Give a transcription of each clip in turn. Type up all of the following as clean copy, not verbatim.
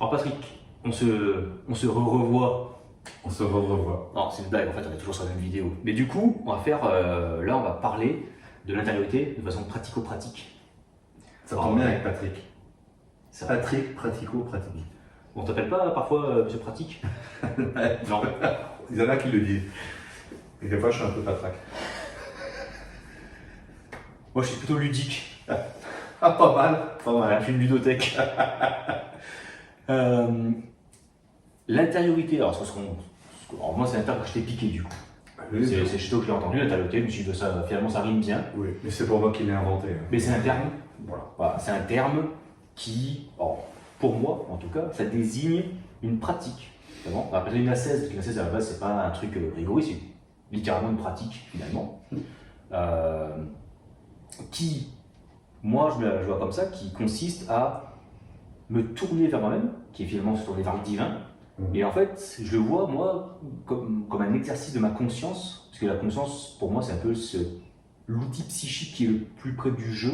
Alors Patrick, on se revoit. On se revoit. Non, c'est une blague, en fait, on est toujours sur la même vidéo. Mais du coup, on va faire, là, on va parler de l'intériorité de façon pratico-pratique. Ça tombe bien avec Patrick. Ça va. Patrick, pratico-pratique. On t'appelle pas parfois Monsieur Pratique? Non. Il y en a qui le disent. Et des fois, je suis un peu patraque. Moi, je suis plutôt ludique. Ah, pas mal. Pas Voilà, mal. je suis une ludothèque. L'intériorité, alors, alors moi, c'est un terme que je t'ai piqué du coup. Oui, C'est chez toi que je l'ai entendu, l'intériorité, je me suis dit, finalement, ça rime bien. oui, mais c'est pour moi qui l'ai inventé. Mais c'est un terme, Voilà. c'est un terme qui, alors, pour moi en tout cas, ça désigne une pratique. Vraiment. On va appeler une ascèse, parce qu'une ascèse à la base, c'est pas un truc rigoreux, c'est littéralement une pratique finalement. Qui, moi, je la vois comme ça, qui consiste à me tourner vers moi-même, qui est finalement se tourner vers le divin. Et en fait, je le vois, moi, comme un exercice de ma conscience, parce que la conscience, pour moi, c'est un peu l'outil psychique qui est le plus près du jeu,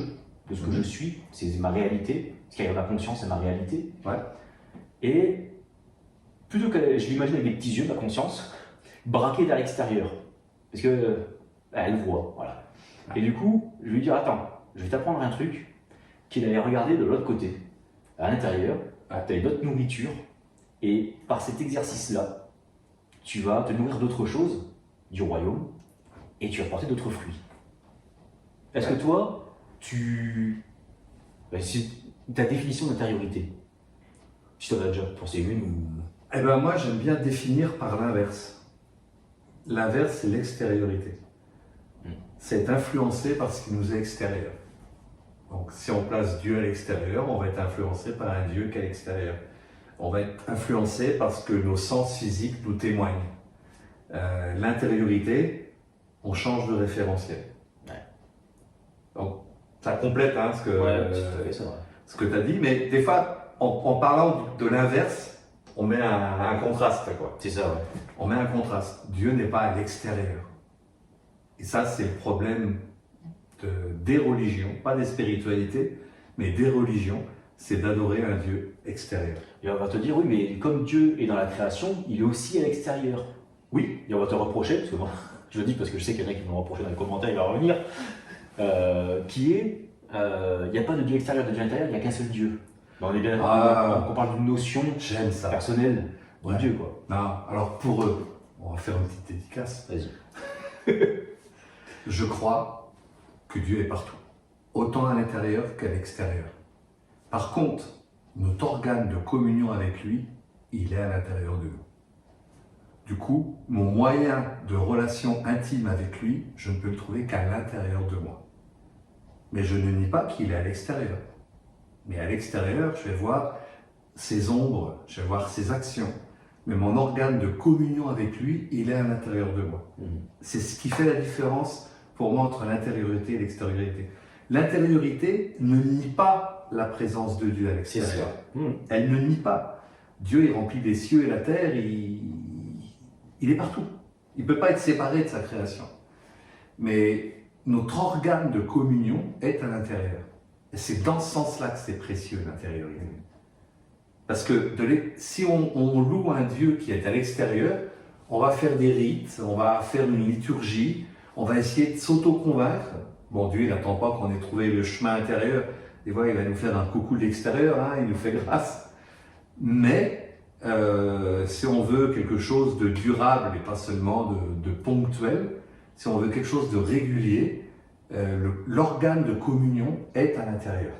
de ce que je suis, c'est ma réalité, ce qu'il y a dans ma conscience, c'est ma réalité. Ouais. Et plutôt que je l'imagine avec des petits yeux, ma conscience, braquée vers l'extérieur, parce que elle voit, voilà. Et du coup, je vais lui dire, attends, je vais t'apprendre un truc, qu'il allait regarder de l'autre côté, à l'intérieur, tu as une autre nourriture, et par cet exercice-là, tu vas te nourrir d'autres choses, du royaume, et tu vas porter d'autres fruits. Est-ce que toi, c'est ta définition d'intériorité, si tu en as déjà pensé une ou... Eh ben moi, j'aime bien définir par l'inverse. L'inverse, c'est l'extériorité. C'est être influencé par ce qui nous est extérieur. Donc, si on place Dieu à l'extérieur, on va être influencé par un Dieu qui est à l'extérieur. On va être influencé parce que nos sens physiques nous témoignent. L'intériorité, on change de référentiel. Ouais. Donc, ça complète hein, ce que Ouais, tu as dit, mais des fois, en parlant de l'inverse, on met un contraste, quoi. c'est ça, ouais. On met un contraste. Dieu n'est pas à l'extérieur. Et ça, c'est le problème des religions, pas des spiritualités, mais des religions, c'est d'adorer un Dieu extérieur. Et on va te dire, oui, mais comme Dieu est dans la création, il est aussi à l'extérieur. Oui. Et on va te reprocher, parce que moi, je le dis parce que je sais qu'il y en a qui vont me reprocher dans les commentaires, il va revenir, qui est, il n'y a pas de Dieu extérieur, de Dieu intérieur, il n'y a qu'un seul Dieu. Ben, on est bien d'accord qu'on parle d'une notion J'aime ça. personnelle de Ouais. Dieu, quoi. Non, alors pour eux, on va faire une petite dédicace. Vas-y. Je crois que Dieu est partout, autant à l'intérieur qu'à l'extérieur. Par contre, notre organe de communion avec lui, il est à l'intérieur de nous. Du coup, mon moyen de relation intime avec lui, je ne peux le trouver qu'à l'intérieur de moi. Mais je ne nie pas qu'il est à l'extérieur. Mais à l'extérieur, je vais voir ses ombres, je vais voir ses actions. Mais mon organe de communion avec lui, il est à l'intérieur de moi. C'est ce qui fait la différence pour moi entre l'intériorité et l'extériorité. L'intériorité ne nie pas la présence de Dieu à l'extérieur. Elle ne nie pas. Dieu est rempli des cieux et la terre, il est partout. Il ne peut pas être séparé de sa création. Mais notre organe de communion est à l'intérieur. Et c'est dans ce sens-là que c'est précieux, l'intériorité. Parce que si on loue un Dieu qui est à l'extérieur, on va faire des rites, on va faire une liturgie, on va essayer de s'auto-convaincre. Bon, Dieu, il n'attend pas qu'on ait trouvé le chemin intérieur. Des fois, il va nous faire un coucou de l'extérieur, hein, il nous fait grâce. Mais si on veut quelque chose de durable et pas seulement de ponctuel, si on veut quelque chose de régulier, l'organe de communion est à l'intérieur.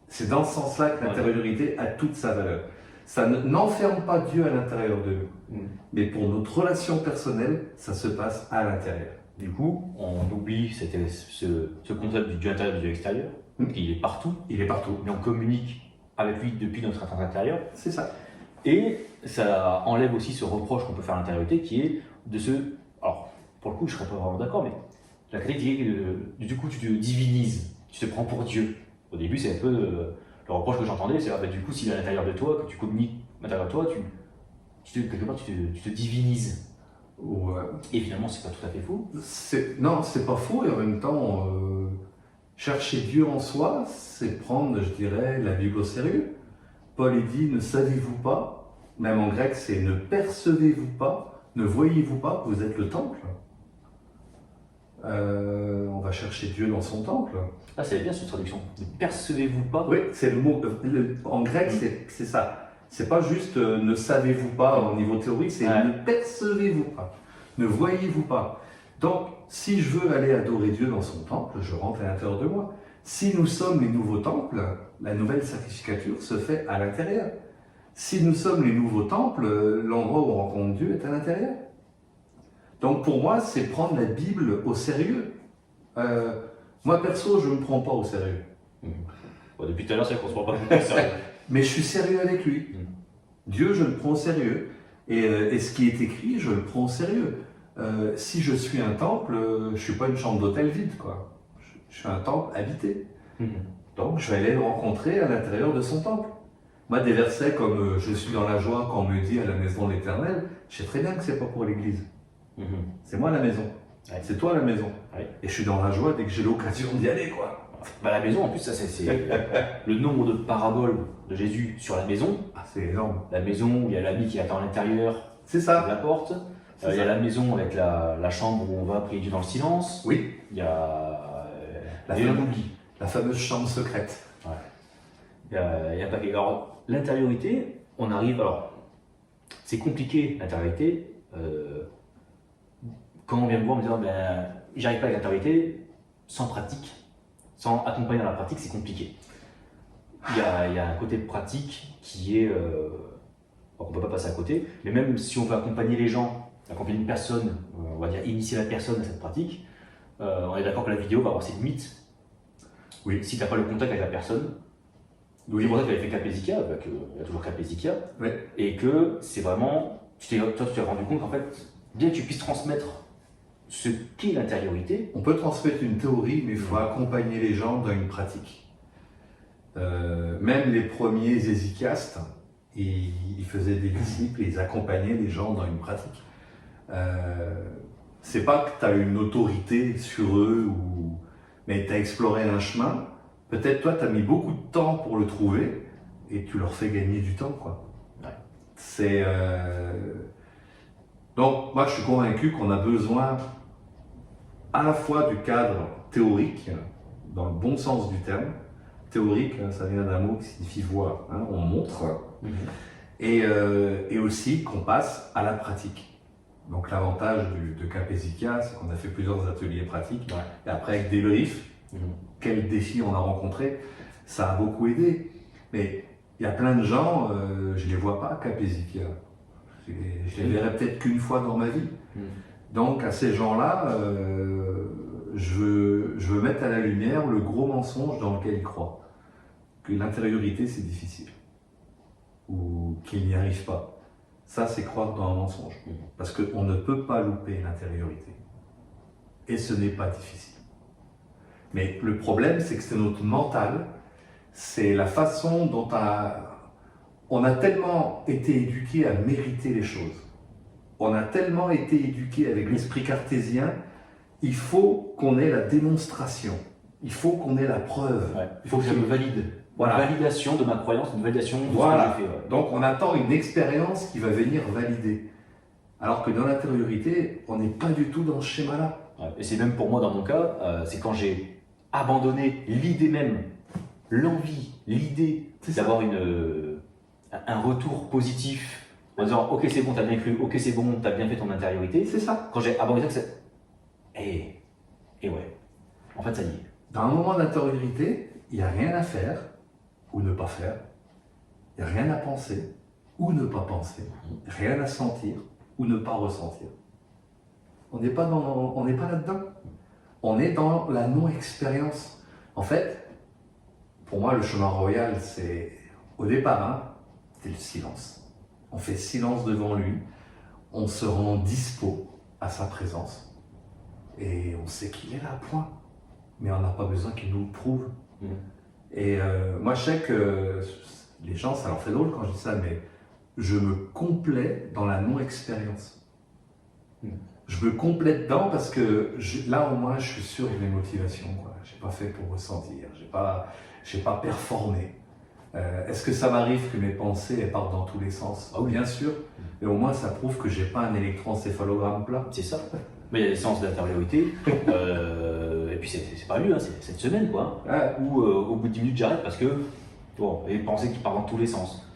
C'est dans ce sens-là que l'intériorité a toute sa valeur. Ça n'enferme pas Dieu à l'intérieur de nous. Mais pour notre relation personnelle, ça se passe à l'intérieur. Du coup, on oublie ce concept du Dieu intérieur et du Dieu extérieur. Il est partout. Il est partout. Mais on communique avec lui depuis notre intérieur. C'est ça. Et ça enlève aussi ce reproche qu'on peut faire à l'intériorité qui est de ce... Alors, pour le coup, je ne serais pas vraiment d'accord, mais la critique est que du coup, tu te divinises, tu te prends pour Dieu. Au début, c'est un peu le reproche que j'entendais, c'est du coup, s'il est à l'intérieur de toi, que tu communiques à l'intérieur de toi, quelque part, tu te divinises. Ouais. Et finalement, c'est pas tout à fait faux. Non, c'est pas faux, et en même temps, chercher Dieu en soi, c'est prendre, je dirais, la Bible au sérieux. Paul il dit, ne savez-vous pas, même en grec c'est ne percevez-vous pas, ne voyez-vous pas que vous êtes le temple. On va chercher Dieu dans son temple. Ah, c'est bien cette traduction. Ne percevez-vous pas? Oui, c'est le mot, en grec c'est ça. C'est pas juste ne savez-vous pas au niveau théorique, c'est Ouais. ne percevez-vous pas, ne voyez-vous pas. Donc, si je veux aller adorer Dieu dans son temple, je rentre à l'intérieur de moi. Si nous sommes les nouveaux temples, la nouvelle sacrificature se fait à l'intérieur. Si nous sommes les nouveaux temples, l'endroit où on rencontre Dieu est à l'intérieur. Donc pour moi, c'est prendre la Bible au sérieux. Moi perso, je ne me prends pas au sérieux. Bon, depuis tout à l'heure, c'est qu'on se prend pas beaucoup au sérieux. Mais je suis sérieux avec lui. Dieu, je le prends au sérieux. Et ce qui est écrit, je le prends au sérieux. Si je suis un temple, je ne suis pas une chambre d'hôtel vide, quoi. Je suis un temple habité. Donc je vais aller le rencontrer à l'intérieur de son temple. Moi, des versets comme je suis dans la joie quand on me dit à la maison de l'Éternel, je sais très bien que c'est pas pour l'église. C'est moi la maison. Ouais. C'est toi la maison. Ouais. Et je suis dans la joie dès que j'ai l'occasion d'y aller, quoi. Bah, la maison, en plus, ça c'est le nombre de paraboles de Jésus sur la maison. Ah, c'est énorme. La maison où il y a l'ami qui attend à l'intérieur C'est de ça. la porte. C'est Il y a ça. la maison avec la chambre où on va prier Dieu dans le silence. Oui, Il y a. La et fameuse- on oublie. la fameuse chambre secrète. Il y a pas que. Alors, l'intériorité, on arrive. Alors, c'est compliqué, l'intériorité. Quand on vient me voir en me disant, ben, j'arrive pas avec l'intériorité, sans pratique, sans accompagner dans la pratique, c'est compliqué. Il y a un côté pratique qui est. On ne peut pas passer à côté, mais même si on veut accompagner les gens, accompagner une personne, on va dire initier la personne à cette pratique, on est d'accord que la vidéo va avoir ses limites. Oui. Si tu n'as pas le contact avec la personne, Oui. c'est pour ça qu'elle avait fait Capésica, il y a toujours Capésica, Ouais. et que c'est vraiment, toi tu t'es rendu compte qu'en fait, bien que tu puisses transmettre ce qu'est l'intériorité, On peut transmettre une théorie, mais il faut accompagner les gens dans une pratique. Même les premiers hésychiastes, ils faisaient des disciples et ils accompagnaient les gens dans une pratique. C'est pas que tu as une autorité sur eux, mais tu as exploré un chemin. Peut-être toi, tu as mis beaucoup de temps pour le trouver et tu leur fais gagner du temps, quoi. Ouais. C'est. Donc, moi, je suis convaincu qu'on a besoin à la fois du cadre théorique, dans le bon sens du terme. Théorique, ça vient d'un mot qui signifie voir, hein, on montre, et aussi qu'on passe à la pratique. Donc l'avantage de Capésica, c'est qu'on a fait plusieurs ateliers pratiques, Ouais. et après avec débrief, quels défis on a rencontrés, ça a beaucoup aidé. Mais il y a plein de gens, je ne les vois pas Capésica. Je les verrai peut-être qu'une fois dans ma vie. Donc à ces gens-là, je veux mettre à la lumière le gros mensonge dans lequel ils croient. Que l'intériorité c'est difficile. Ou qu'ils n'y arrivent pas. Ça c'est croire dans un mensonge. Parce qu'on ne peut pas louper l'intériorité. Et ce n'est pas difficile. Mais le problème c'est que c'est notre mental, c'est la façon dont on a tellement été éduqué à mériter les choses. On a tellement été éduqué avec l'esprit cartésien, il faut qu'on ait la démonstration, il faut qu'on ait la preuve. Ouais. Il faut que ça me valide. Voilà. Une validation de ma croyance, une validation de Voilà. ce que j'ai fait. Ouais. Donc on attend une expérience qui va venir valider. Alors que dans l'intériorité, on n'est pas du tout dans ce schéma-là. Ouais. Et c'est même pour moi, dans mon cas, c'est quand j'ai abandonné l'idée même, l'envie, l'idée C'est d'avoir un retour positif en disant ok c'est bon, t'as bien cru, ok c'est bon, t'as bien fait ton intériorité. C'est ça. Quand j'ai abandonné ça, c'est et ouais, en fait ça y est. Dans un moment d'intériorité, il n'y a rien à faire ou ne pas faire. Il n'y a rien à penser ou ne pas penser. Rien à sentir ou ne pas ressentir. On n'est pas là-dedans. On est dans la non-expérience. En fait, pour moi, le chemin royal, c'est au départ, c'est le silence. On fait silence devant lui, on se rend dispo à sa présence et on sait qu'il est là, point. Mais on n'a pas besoin qu'il nous le prouve. Et moi, je sais que les gens, ça leur fait drôle quand je dis ça, mais je me complais dans la non-expérience. Je me complais dedans parce que là, au moins, je suis sûr de mes motivations. Je n'ai pas fait pour ressentir, je n'ai pas performé. Est-ce que ça m'arrive que mes pensées elles partent dans tous les sens? Ah oui. Bien sûr, mais au moins ça prouve que j'ai pas un électroencéphalogramme plat. C'est ça. Mais il y a des séances d'intériorité, et puis c'est pas mieux, hein, c'est cette semaine quoi, Ouais. où au bout de 10 minutes j'arrête parce que, bon, il y a des pensées qui partent dans tous les sens.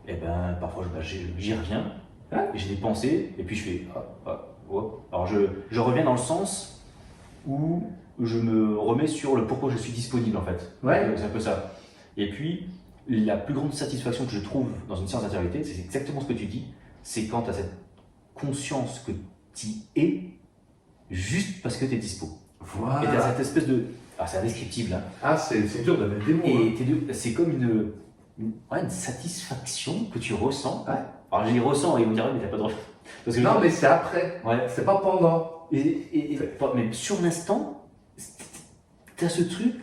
Et ben parfois j'y reviens, Ouais. et j'ai des pensées, et puis je fais, alors je reviens dans le sens où je me remets sur le pourquoi je suis disponible en fait. Ouais. C'est un peu ça. Et puis, la plus grande satisfaction que je trouve dans une séance d'intériorité, c'est exactement ce que tu dis, c'est quand tu as cette conscience que tu es juste parce que tu es dispo. Voilà. Et tu as cette espèce de... Ah, c'est indescriptible, hein. Ah, c'est dur de mettre des mots. Et c'est comme une satisfaction que tu ressens. Ouais. Alors, j'y ressens et ils me diront, mais t'as pas de... Parce que Non, mais c'est après. Ouais. C'est pas pendant. Mais sur l'instant, tu as ce truc,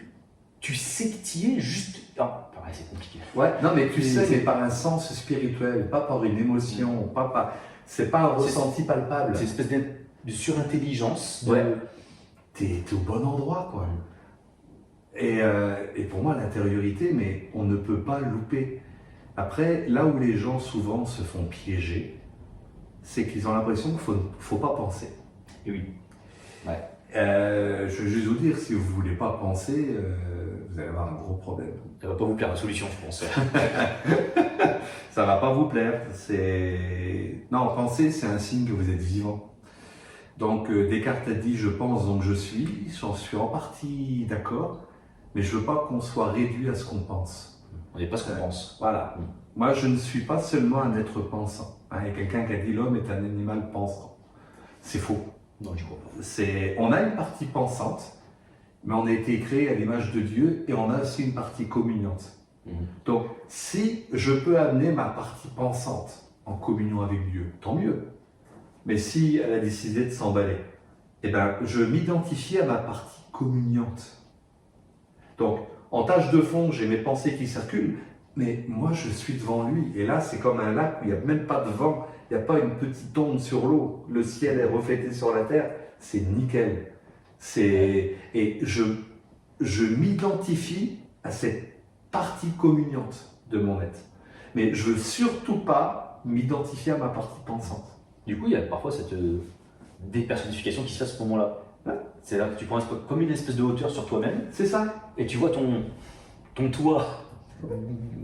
tu sais que tu y es juste... Ah, pareil, c'est compliqué. Ouais. Non, mais tu Et sais, c'est- mais par un sens spirituel, pas par une émotion, pas par. C'est pas un ressenti palpable. C'est une espèce de surintelligence. Ouais. T'es au bon endroit, quoi. Et pour moi, l'intériorité, mais on ne peut pas louper. Après, là où les gens souvent se font piéger, c'est qu'ils ont l'impression qu'il ne faut pas penser. Et oui. Ouais. Je veux juste vous dire, si vous ne voulez pas penser, vous allez avoir un gros problème. Ça va pas vous plaire la solution, je pense. Ça va pas vous plaire. Non, penser, c'est un signe que vous êtes vivant. Donc Descartes a dit « je pense donc je suis », j'en suis en partie d'accord, mais je veux pas qu'on soit réduit à ce qu'on pense. On n'est pas ce qu'on pense. Voilà. Moi, je ne suis pas seulement un être pensant. Il y a quelqu'un qui a dit « l'homme est un animal pensant ». C'est faux. Non, je crois pas. On a une partie pensante, mais on a été créé à l'image de Dieu et on a aussi une partie communiante. Donc, si je peux amener ma partie pensante en communion avec Dieu, tant mieux. Mais si elle a décidé de s'emballer, eh ben, je m'identifie à ma partie communiante. Donc, en tâche de fond, j'ai mes pensées qui circulent, mais moi, je suis devant lui. Et là, c'est comme un lac où il n'y a même pas de vent, il n'y a pas une petite onde sur l'eau. Le ciel est reflété sur la terre, c'est nickel. Et je m'identifie à cette partie communiante de mon être. Mais je veux surtout pas m'identifier à ma partie pensante. Du coup, il y a parfois cette dépersonnification qui se fait à ce moment-là. Ouais. C'est là que tu prends comme une espèce de hauteur sur toi-même C'est ça. et tu vois ton toi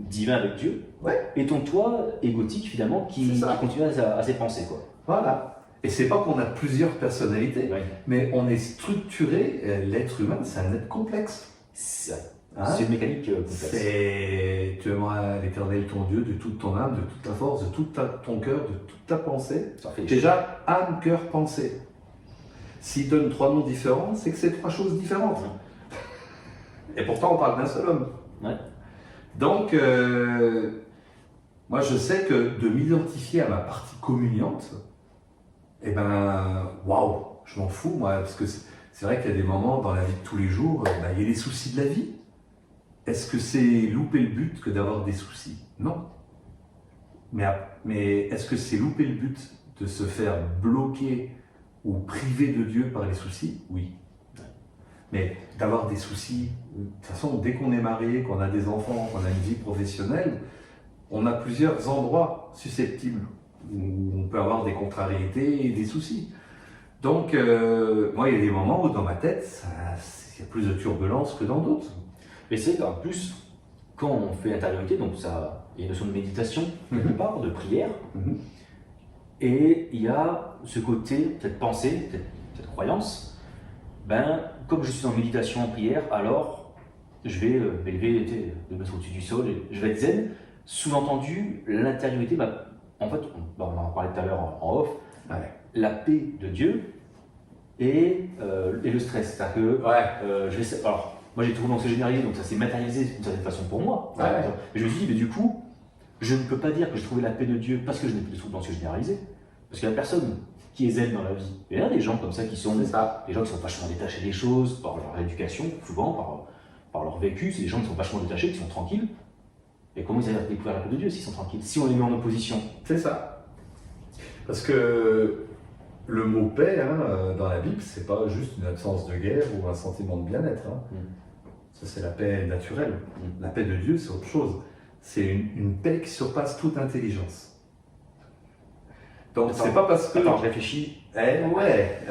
divin avec Dieu, Ouais. et ton toi égotique finalement qui C'est ça. continue à ses pensées, quoi. Voilà. Et c'est pas qu'on a plusieurs personnalités, Ouais. mais on est structuré. L'être humain, c'est un être complexe. C'est Hein? c'est une mécanique complexe. Tu aimeras l'Éternel ton Dieu de toute ton âme, de toute ta force, de tout ton cœur, de toute ta pensée. Ça fait les choses. Déjà, âme, cœur, pensée. S'il donne 3 noms différents, c'est que c'est 3 choses différentes. Et pourtant, on parle d'un seul homme. Ouais. Donc, moi, je sais que de m'identifier à ma partie communiante, eh ben, waouh, je m'en fous, moi, parce que c'est vrai qu'il y a des moments dans la vie de tous les jours, il y a les soucis de la vie. Est-ce que c'est louper le but que d'avoir des soucis? Non. Mais est-ce que c'est louper le but de se faire bloquer ou priver de Dieu par les soucis? Oui. Mais d'avoir des soucis, de toute façon, dès qu'on est marié, qu'on a des enfants, qu'on a une vie professionnelle, on a plusieurs endroits susceptibles où on peut avoir des contrariétés et des soucis. Donc, moi, il y a des moments où dans ma tête, il y a plus de turbulence que dans d'autres. Mais c'est qu'en plus, quand on fait intériorité, donc ça, il y a une notion de méditation, quelque part, de prière, et il y a ce côté, cette pensée, cette croyance, ben, comme je suis en méditation, en prière, alors je vais m'élever, me mettre au-dessus du sol, et je vais être zen. Sous-entendu, l'intériorité, en fait, on en parlait tout à l'heure en off, la paix de Dieu et le stress. C'est-à-dire que alors, moi j'ai trouvé l'anxiété généralisée, donc ça s'est matérialisé d'une certaine façon pour moi. Ouais. Mais je me suis dit, mais du coup, je ne peux pas dire que j'ai trouvé la paix de Dieu parce que je n'ai plus de trouble d'anxiété généralisée. Parce qu'il n'y a personne qui est zen dans la vie. Il y a des gens comme ça qui sont des gens qui sont vachement détachés des choses par leur éducation, souvent par leur vécu. C'est des gens qui sont vachement détachés, qui sont tranquilles. Et comment ils allaient découvrir la paix de Dieu s'ils sont tranquilles? Si on les met en opposition. C'est ça. Parce que le mot paix, dans la Bible, c'est pas juste une absence de guerre ou un sentiment de bien-être. Ça, c'est la paix naturelle. Mm. La paix de Dieu, c'est autre chose. C'est une paix qui surpasse toute intelligence. Donc, c'est pas parce que. Attends, je réfléchis. Ouais.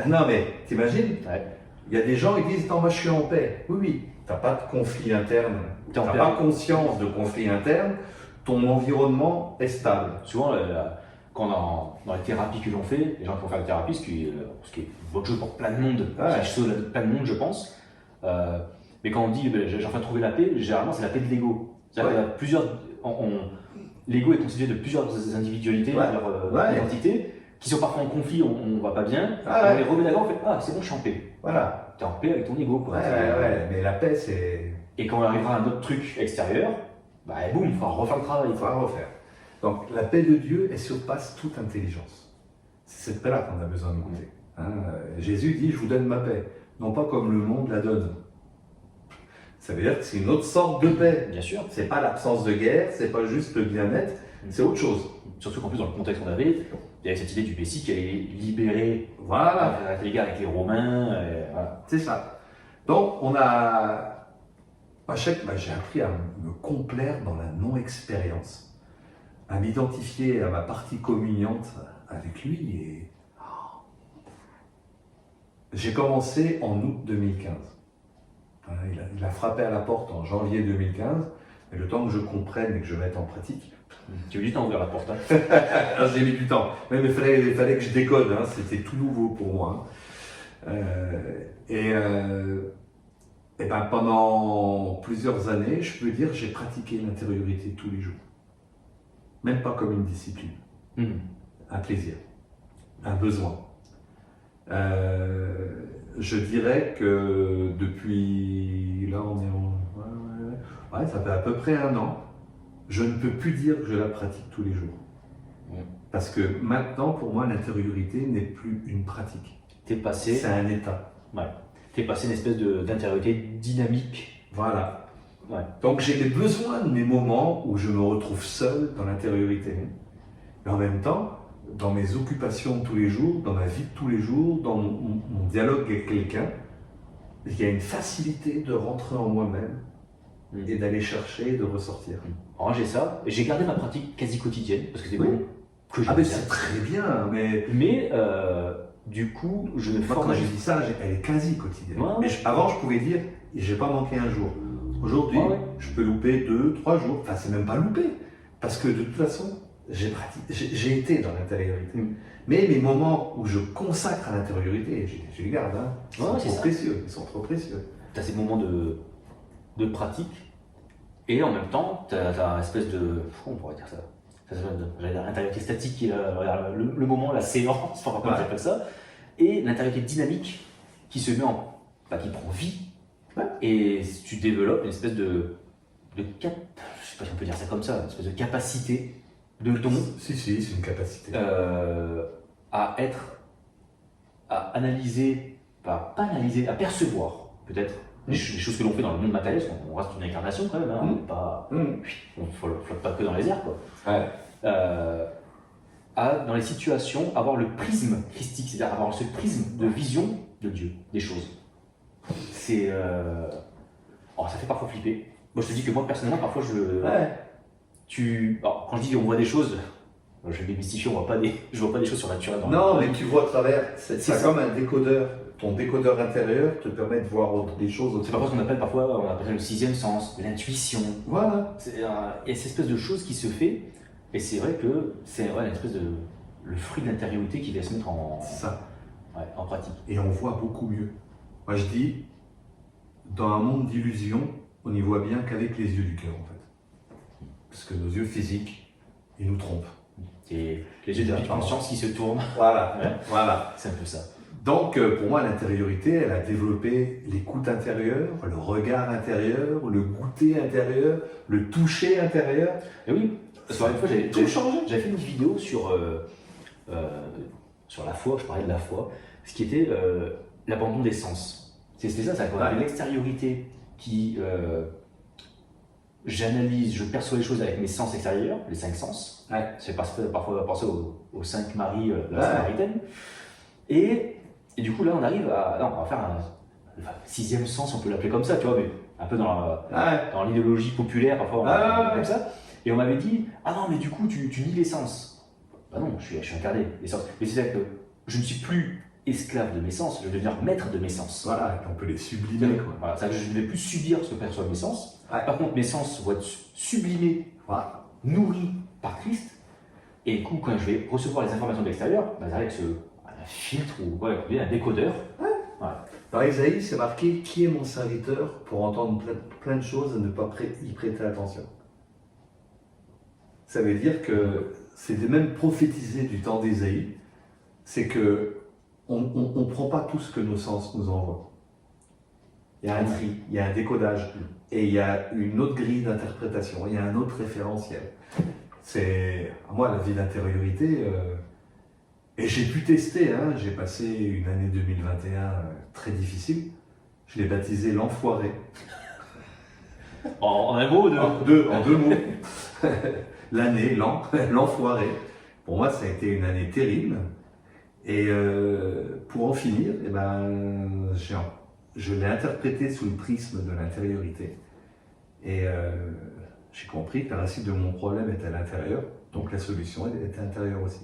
Non, mais t'imagines, Ouais. il y a des gens qui disent non, moi je suis en paix. Oui, oui. T'as pas de conflit interne. T'es en T'as paix. pas conscience de conflit interne. Ton environnement est stable. Souvent, quand dans les thérapies que l'on fait, les gens qui vont faire la thérapie, ce qui est une bonne chose pour plein de monde, Ouais. qui sauve plein de monde, je pense. Mais quand on dit j'ai enfin trouvé la paix, généralement c'est la paix de l'ego. C'est-à-dire qu'il y a plusieurs. L'ego est constitué de plusieurs individualités, Ouais. plusieurs Ouais. identités, qui sont parfois en conflit, on va pas bien. Ah et ouais. on les remet d'accord, on fait ah c'est bon, je suis en paix. Voilà. T'es en paix avec ton ego, quoi. Ouais. Mais la paix, c'est. Et quand on arrivera à un autre truc extérieur, bah boum, il faudra refaire le travail. Il faut la refaire. Donc, la paix de Dieu, elle surpasse toute intelligence. C'est cette paix-là qu'on a besoin de goûter. Hein, Jésus dit, je vous donne ma paix, non pas comme le monde la donne. Ça veut dire que c'est une autre sorte de paix. Bien sûr. C'est pas l'absence de guerre, c'est pas juste le bien-être, c'est autre chose. Surtout qu'en plus, dans le contexte qu'on avait, il y avait cette idée du Messie qui allait libérer Voilà, les gars avec les Romains. Voilà. c'est ça. Donc, on a. J'ai appris à me complaire dans la non-expérience, à m'identifier à ma partie communiante avec lui. Et j'ai commencé en août 2015. Il a frappé à la porte en janvier 2015, mais le temps que je comprenne et que je mette en pratique. Tu as eu du temps à ouvrir la porte. Hein. Alors, j'ai mis du temps. Même il fallait que je décode, hein. C'était tout nouveau pour moi. Et ben, pendant plusieurs années, je peux dire, j'ai pratiqué l'intériorité tous les jours. Même pas comme une discipline. Un plaisir, un besoin. Je dirais que depuis, là on est en... Ouais, ça fait à peu près 1 an, je ne peux plus dire que je la pratique tous les jours. Parce que maintenant, pour moi, l'intériorité n'est plus une pratique. T'es passé. C'est un état. Ouais. T'es passé une espèce d'intériorité dynamique. Voilà. Ouais. Donc j'ai besoin de mes moments où je me retrouve seul dans l'intériorité. Mais en même temps, dans mes occupations de tous les jours, dans ma vie de tous les jours, dans mon dialogue avec quelqu'un, il y a une facilité de rentrer en moi-même et d'aller chercher et de ressortir. Alors j'ai ça, et j'ai gardé ma pratique quasi quotidienne, parce que c'est bon que j'ai mais c'est très bien, mais du coup, je me moi, forme. quand je dis ça, elle est quasi quotidienne. Ouais. Mais avant, je pouvais dire, j'ai pas manqué un jour. Aujourd'hui, je peux louper 2, 3 jours. Enfin, c'est même pas louper, parce que de toute façon, j'ai été dans l'intériorité. Mais mes moments où je consacre à l'intériorité, je les garde. Hein. Ils sont trop précieux. Ils sont trop précieux. Tu as ces moments de pratique, et en même temps, tu as une espèce de. On pourrait dire ça. J'allais dire l'intériorité statique, qui est le moment, la séance, enfin, comment j'appelle ça, et l'intériorité dynamique qui se met qui prend vie, et tu développes une espèce de je sais pas si on peut dire ça comme ça, une espèce de capacité de ton. Si, c'est une capacité. À analyser, pas analyser, à percevoir, peut-être, les choses que l'on fait dans le monde matériel, parce qu'on reste une incarnation quand même, hein, on ne flotte pas que dans les airs, quoi. Ouais. Dans les situations, avoir le prisme christique, c'est-à-dire avoir ce prisme de vision de Dieu, des choses. C'est. Ça fait parfois flipper. Moi, je te dis que moi, personnellement, parfois, quand je dis on voit des choses, je vais démystifier, je vois pas des choses surnaturelles dans non, mais tu vois à travers. C'est comme un décodeur. Ton décodeur intérieur te permet de voir des choses. C'est parfois ce qu'on appelle parfois, on appelle le 6e sens, l'intuition. Voilà. Et cette espèce de chose qui se fait, et c'est vrai que c'est une espèce de le fruit de l'intériorité qui va se mettre en pratique. Et on voit beaucoup mieux. Moi je dis, dans un monde d'illusions, on n'y voit bien qu'avec les yeux du cœur en fait. Parce que nos yeux physiques, ils nous trompent. Et les yeux de la conscience qui se tournent. Voilà. C'est un peu ça. Donc, pour moi, l'intériorité, elle a développé l'écoute intérieure, le regard intérieur, le goûter intérieur, le toucher intérieur. Et oui, parce qu'une fois, j'avais fait une vidéo sur la foi, je parlais de la foi, ce qui était l'abandon des sens. C'était ça l'extériorité qui... j'analyse, je perçois les choses avec mes sens extérieurs, les 5 sens. C'est parfois penser aux 5 Maries de la Samaritaine. Et du coup, là, on arrive on va faire un 6e sens, on peut l'appeler comme ça, tu vois, mais un peu dans Ouais. dans l'idéologie populaire, parfois, Ah, comme ça. Et on m'avait dit, ah non, mais du coup, tu nies l'essence. Bah non, je suis incarné, l'essence. Mais c'est-à-dire que je ne suis plus esclave de mes sens, je vais devenir maître de mes sens. Voilà, et puis on peut les sublimer, quoi. Voilà, c'est-à-dire que je ne vais plus subir ce que perçoivent mes sens. Ouais. Par contre, mes sens vont être sublimés, Voilà. nourris par Christ. Et du coup, quand je vais recevoir les informations de l'extérieur, bah, avec un filtre ou un décodeur. Dans Ésaïe, c'est marqué « Qui est mon serviteur pour entendre plein de choses et ne pas y prêter attention ?» Ça veut dire que c'est même prophétisé du temps d'Ésaïe, c'est que on ne prend pas tout ce que nos sens nous envoient. Il y a un tri, il y a un décodage, et il y a une autre grille d'interprétation, il y a un autre référentiel. C'est, moi, la vie d'intériorité, et j'ai pu tester, hein, j'ai passé une année 2021 très difficile, je l'ai baptisé l'enfoiré. En un mot ou deux? En deux mots. L'année, l'enfoiré. Pour moi, ça a été une année terrible. Et pour en finir, eh ben, je l'ai interprété sous le prisme de l'intériorité. Et j'ai compris que la racine de mon problème était à l'intérieur, donc la solution elle était intérieure aussi.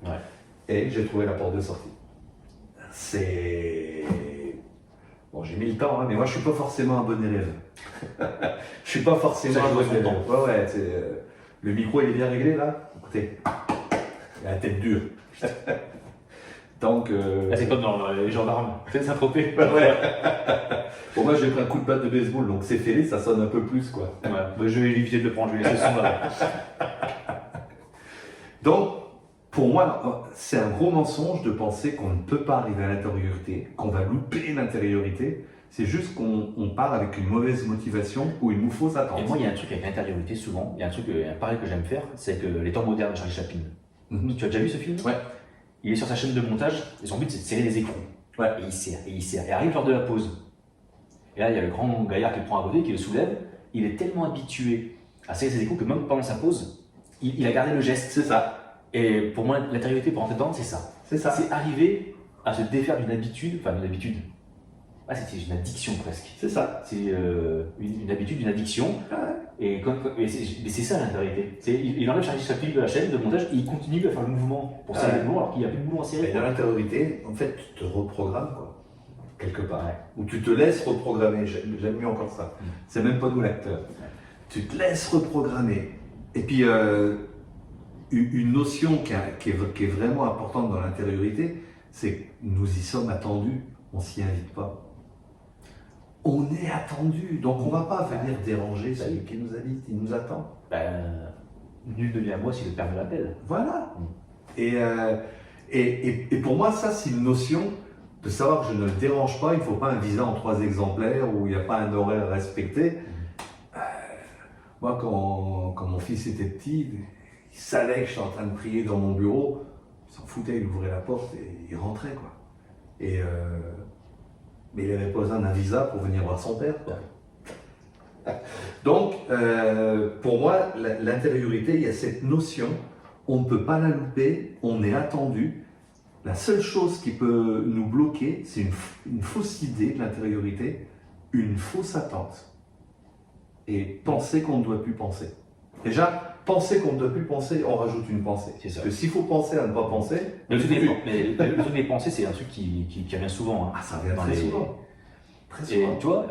Ouais. Et j'ai trouvé la porte de sortie. C'est... Bon, j'ai mis le temps, hein, mais moi je suis pas forcément un bon élève. Je suis pas forcément un bon élève. Ouais, le micro il est bien réglé là. Écoutez, il a la tête dure. Donc. Là, c'est comme dans les gendarmes, c'est Saint-Tropez. Ouais. Bon, moi j'ai pris un coup de batte de baseball, donc c'est fêlé, ça sonne un peu plus quoi. Ouais. Bah, je vais éviter de le prendre, je vais laisser ce son là. Donc, pour moi, c'est un gros mensonge de penser qu'on ne peut pas arriver à l'intériorité, qu'on va louper l'intériorité. C'est juste qu'on part avec une mauvaise motivation ou une fausse attente. Et moi, il y a un truc avec l'intériorité, souvent, il y a un pari que j'aime faire, c'est que les temps modernes de Charlie Chaplin. Tu as déjà vu ce film? Ouais. Il est sur sa chaîne de montage, et son but c'est de serrer les écrous. Ouais. Et il serre, et il serre. Et arrive l'heure de la pause. Et là, il y a le grand gaillard qui le prend à côté, qui le soulève. Il est tellement habitué à serrer ses écrous que même pendant sa pause, il a gardé le geste. C'est ça. Et pour moi, l'intériorité pour rentrer dedans, c'est ça. C'est ça. C'est arriver à se défaire d'une habitude, enfin d'une habitude. Ah, c'est une addiction presque. C'est ça. C'est une habitude, une addiction. Ouais. Et c'est ça l'intériorité. Il enlève Charlie Chaplin de la chaîne de montage et il continue à faire le mouvement pour serrer le mouvement alors qu'il n'y a plus de mouvement à serrer. Et dans l'intériorité, en fait, tu te reprogrammes quoi, quelque part. Ouais. Ou tu te laisses reprogrammer. J'aime mieux encore ça. C'est même pas nous l'acteur. Tu te laisses reprogrammer. Et puis, une notion qui est vraiment importante dans l'intériorité, c'est que nous y sommes attendus, on s'y invite pas. On est attendu, donc on ne va pas venir déranger celui qui nous habite, il nous attend. Nul ne vient à moi si le Père me l'appelle. Voilà. Et pour moi, ça, c'est une notion de savoir que je ne le dérange pas, il ne faut pas un visa en 3 exemplaires où il n'y a pas un horaire respecté. Moi, quand mon fils était petit, il savait que j'étais en train de prier dans mon bureau, il s'en foutait, il ouvrait la porte et il rentrait, quoi. Mais il avait pas besoin d'un visa pour venir voir son père, quoi. Donc, pour moi, l'intériorité, il y a cette notion, on ne peut pas la louper, on est attendu. La seule chose qui peut nous bloquer, c'est une fausse idée de l'intériorité, une fausse attente. Et penser qu'on ne doit plus penser. Déjà, penser qu'on ne doit plus penser, on rajoute une pensée. C'est ça. Parce que s'il faut penser à ne pas penser, Le truc des pensées, c'est un truc qui revient souvent. Hein, ah, ça revient dans très les- souvent. Très Et souvent. tu vois,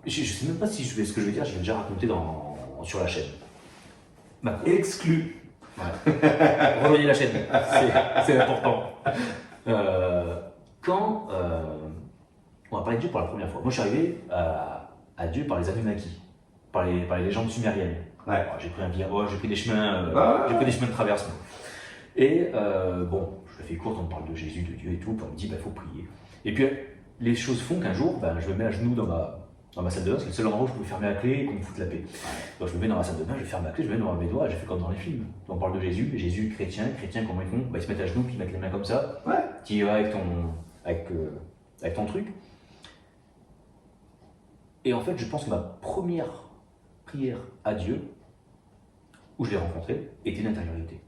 je ne sais même pas si ce que je vais dire, je l'ai déjà raconté sur la chaîne. Exclu. Rejoignez la chaîne, c'est important. Quand on va parler de Dieu pour la première fois, moi je suis arrivé à Dieu par les Anunnaki, par les légendes sumériennes. Ouais. Alors, j'ai pris un virage, j'ai pris des chemins, Ah. j'ai pris des chemins de traverse. moi. Et bon, je le fais court, on parle de Jésus, de Dieu et tout, puis on me dit, il faut prier. Et puis les choses font qu'un jour, je me mets à genoux dans ma salle de bain, c'est le seul endroit où je peux fermer la clé et qu'on me foute la paix. Donc je me mets dans ma salle de bain, je ferme la clé, je me mets dans mes doigts, j'ai fait comme dans les films. On parle de Jésus, Jésus chrétien, comment ils font? Ils se mettent à genoux, puis ils mettent les mains comme ça, Ouais. tu y vas avec ton truc. Et en fait, je pense que ma première prière à Dieu, où je l'ai rencontré, était une intériorité.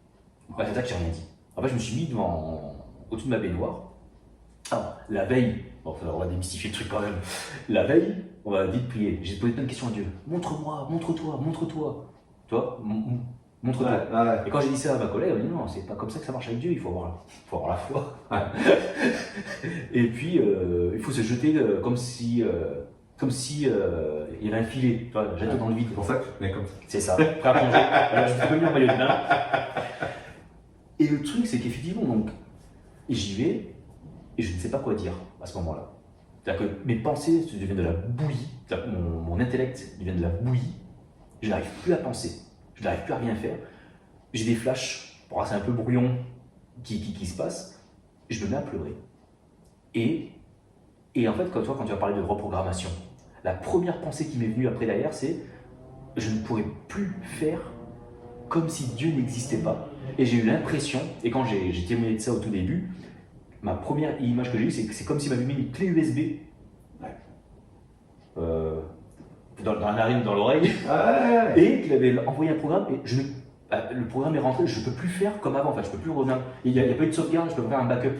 C'est ça que j'ai rien dit. En fait, je me suis mis au-dessus de ma baignoire. Alors, la veille, bon, on va démystifier le truc quand même. La veille, on va vite prier. J'ai posé plein de questions à Dieu. Montre-moi, montre-toi, montre-toi. Tu vois, montre-toi. Ouais. Et quand j'ai dit ça à ma collègue, elle m'a dit non, c'est pas comme ça que ça marche avec Dieu, il faut avoir la foi. Et puis, il faut se jeter comme si il y avait un filet, tu vois, jeter dans le vide. C'est pour ça que tu te mets comme ça. C'est ça, prêt à plonger. Voilà, je me suis pas mis en maillot de bain. Et le truc, c'est qu'effectivement, donc, j'y vais et je ne sais pas quoi dire à ce moment-là. C'est-à-dire que mes pensées deviennent de la bouillie, c'est-à-dire que mon intellect devient de la bouillie, je n'arrive plus à penser, je n'arrive plus à rien faire. J'ai des flashs, bon, c'est un peu brouillon qui se passe, je me mets à pleurer. Et en fait, quand tu vas parler de reprogrammation, la première pensée qui m'est venue après derrière, c'est je ne pourrais plus faire comme si Dieu n'existait pas. Et j'ai eu l'impression, et quand j'ai terminé de ça au tout début, ma première image que j'ai eue, c'est que c'est comme s'il m'avait mis une clé USB dans la narine, dans l'oreille, et qu'il avait envoyé un programme, et le programme est rentré, je ne peux plus faire comme avant, enfin, je peux plus revenir. Il n'y a pas eu de sauvegarde, je peux pas faire un backup.